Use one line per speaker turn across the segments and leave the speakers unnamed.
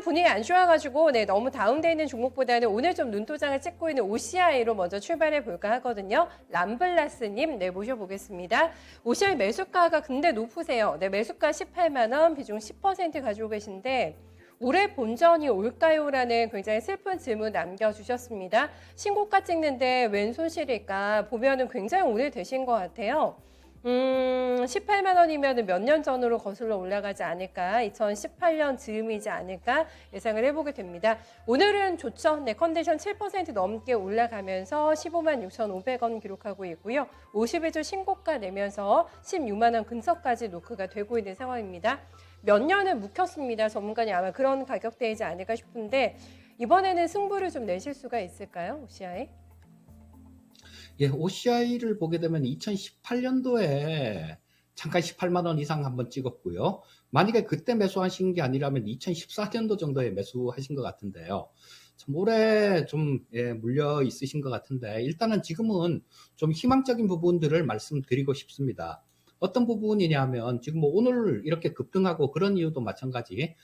분위기 안 좋아가지고 너무 다운돼 있는 종목보다는 오늘 좀 눈도장을 찍고 있는 OCI로 먼저 출발해 볼까 하거든요. 람블라스님 모셔보겠습니다. OCI 매수가가 근데 높으세요. 매수가 18만 원, 비중 10% 가지고 계신데 올해 본전이 올까요?라는 굉장히 슬픈 질문 남겨주셨습니다. 신고가 찍는데 웬 손실일까 보면은 굉장히 오래되신 것 같아요. 18만 원이면 몇 년 전으로 거슬러 올라가지 않을까, 2018년 즈음이지 않을까 예상을 해보게 됩니다. 오늘은 좋죠. 컨디션 7% 넘게 올라가면서 15만 6,500원 기록하고 있고요. 51주 신고가 내면서 16만 원 근처까지 노크가 되고 있는 상황입니다. 몇 년을 묵혔습니다. 전문가님 아마 그런 가격대이지 않을까 싶은데 이번에는 승부를 좀 내실 수가 있을까요? OCI?
예, OCI를 보게 되면 2018년도에 잠깐 18만 원 이상 한번 찍었고요. 만약에 그때 매수하신 게 아니라면 2014년도 정도에 매수하신 것 같은데요. 참 올해 좀 물려 있으신 것 같은데 일단은 지금은 좀 희망적인 부분들을 말씀드리고 싶습니다. 어떤 부분이냐면 지금 뭐 오늘 이렇게 급등하고 그런 이유도 마찬가지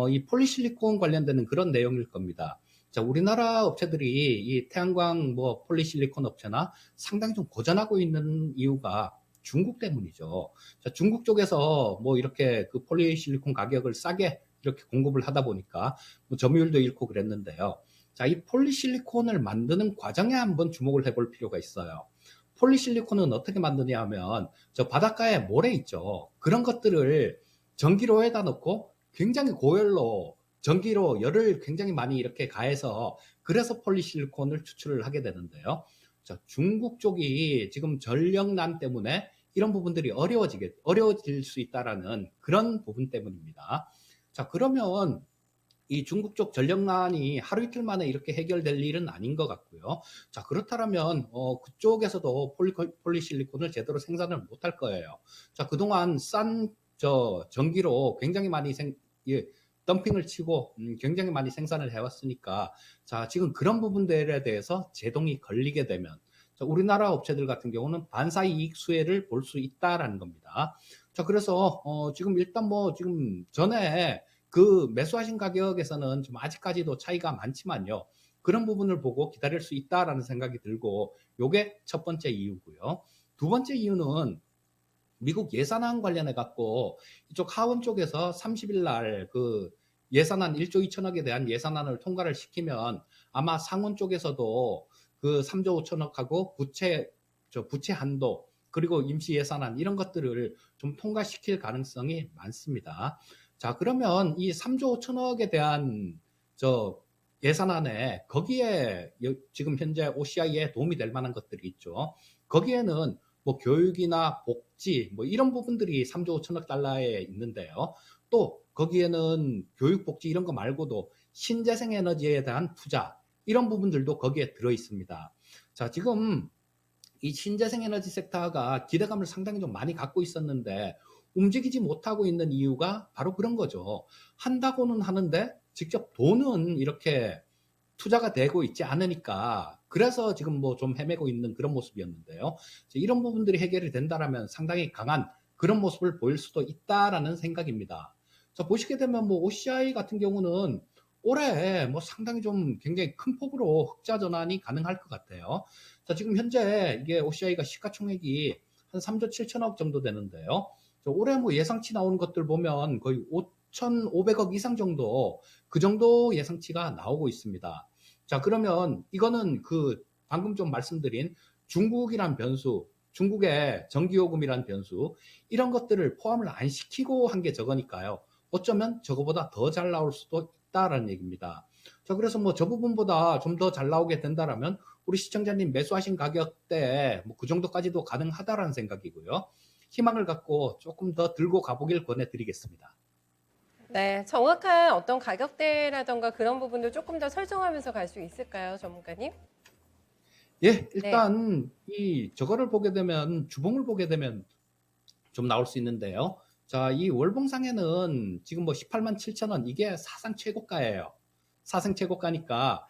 이 폴리실리콘 관련되는 그런 내용일 겁니다. 자, 우리나라 업체들이 이 태양광 뭐 폴리실리콘 업체나 상당히 좀 고전하고 있는 이유가 중국 때문이죠. 자, 중국 쪽에서 뭐 이렇게 그 폴리실리콘 가격을 싸게 이렇게 공급을 하다 보니까 뭐 점유율도 잃고 그랬는데요. 자, 이 폴리실리콘을 만드는 과정에 한번 주목을 해볼 필요가 있어요. 폴리실리콘은 어떻게 만드냐 하면 저 바닷가에 모래 있죠. 그런 것들을 전기로에다 넣고 굉장히 고열로 전기로 열을 굉장히 많이 이렇게 가해서 그래서 폴리실리콘을 추출을 하게 되는데요. 자, 중국 쪽이 지금 전력난 때문에 이런 부분들이 어려워질 수 있다라는 그런 부분 때문입니다. 자, 그러면 이 중국 쪽 전력난이 하루 이틀 만에 이렇게 해결될 일은 아닌 것 같고요. 자, 그렇다면 그쪽에서도 폴리실리콘을 제대로 생산을 못할 거예요. 자, 그동안 싼 전기로 굉장히 많이 덤핑을 치고 굉장히 많이 생산을 해왔으니까 자, 지금 그런 부분들에 대해서 제동이 걸리게 되면 자, 우리나라 업체들 같은 경우는 반사이익 수혜를 볼 수 있다라는 겁니다. 자, 그래서 지금 일단 뭐 지금 전에 그 매수하신 가격에서는 좀 아직까지도 차이가 많지만요. 그런 부분을 보고 기다릴 수 있다라는 생각이 들고 요게 첫 번째 이유고요. 두 번째 이유는 미국 예산안 관련해 갖고 이쪽 하원 쪽에서 30일 날 그 예산안 1조 2천억에 대한 예산안을 통과를 시키면 아마 상원 쪽에서도 그 3조 5천억하고 부채 한도 그리고 임시 예산안 이런 것들을 좀 통과시킬 가능성이 많습니다. 자, 그러면 이 3조 5천억에 대한 예산안에 거기에 지금 현재 OCI에 도움이 될 만한 것들이 있죠. 거기에는 뭐 교육이나 복지 뭐 이런 부분들이 3조 5천억 달러에 있는데요. 또 거기에는 교육 복지 이런 거 말고도 신재생 에너지에 대한 투자 이런 부분들도 거기에 들어 있습니다. 자, 지금 이 신재생 에너지 섹터가 기대감을 상당히 좀 많이 갖고 있었는데 움직이지 못하고 있는 이유가 바로 그런 거죠. 한다고는 하는데 직접 돈은 이렇게 투자가 되고 있지 않으니까 그래서 지금 뭐 좀 헤매고 있는 그런 모습이었는데요. 이런 부분들이 해결이 된다라면 상당히 강한 그런 모습을 보일 수도 있다라는 생각입니다. 자, 보시게 되면 뭐 OCI 같은 경우는 올해 뭐 상당히 좀 굉장히 큰 폭으로 흑자 전환이 가능할 것 같아요. 자, 지금 현재 이게 OCI가 시가총액이 한 3조 7천억 정도 되는데요. 올해 뭐 예상치 나오는 것들 보면 거의 5,500억 이상 정도 그 정도 예상치가 나오고 있습니다. 자, 그러면 이거는 그 방금 좀 말씀드린 중국이란 변수, 중국의 전기요금이란 변수 이런 것들을 포함을 안 시키고 한 게 저거니까요. 어쩌면 저거보다 더 잘 나올 수도 있다라는 얘기입니다. 자, 그래서 뭐 저 부분보다 좀 더 잘 나오게 된다라면 우리 시청자님 매수하신 가격대 뭐 그 정도까지도 가능하다라는 생각이고요. 희망을 갖고 조금 더 들고 가보길 권해드리겠습니다.
네, 정확한 어떤 가격대라던가 그런 부분도 조금 더 설정하면서 갈 수 있을까요, 전문가님?
예,
네.
일단 저거를 보게 되면 주봉을 보게 되면 좀 나올 수 있는데요. 자, 이 월봉상에는 지금 뭐 18만 7천 원 이게 사상 최고가예요. 사상 최고가니까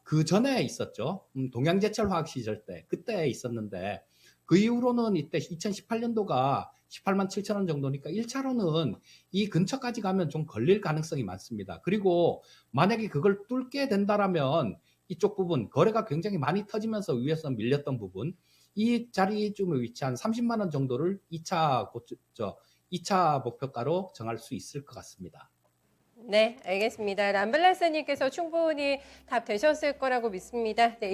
그 전에 있었죠. 동양제철 화학 시절 때 그때 있었는데 그 이후로는 이때 2018년도가 18만 7천 원 정도니까 1차로는 이 근처까지 가면 좀 걸릴 가능성이 많습니다. 그리고 만약에 그걸 뚫게 된다라면 이쪽 부분 거래가 굉장히 많이 터지면서 위에서 밀렸던 부분 이 자리쯤에 위치한 30만 원 정도를 2차 목표가로 정할 수 있을 것 같습니다.
네, 알겠습니다. 람블라스님께서 충분히 답 되셨을 거라고 믿습니다. 네.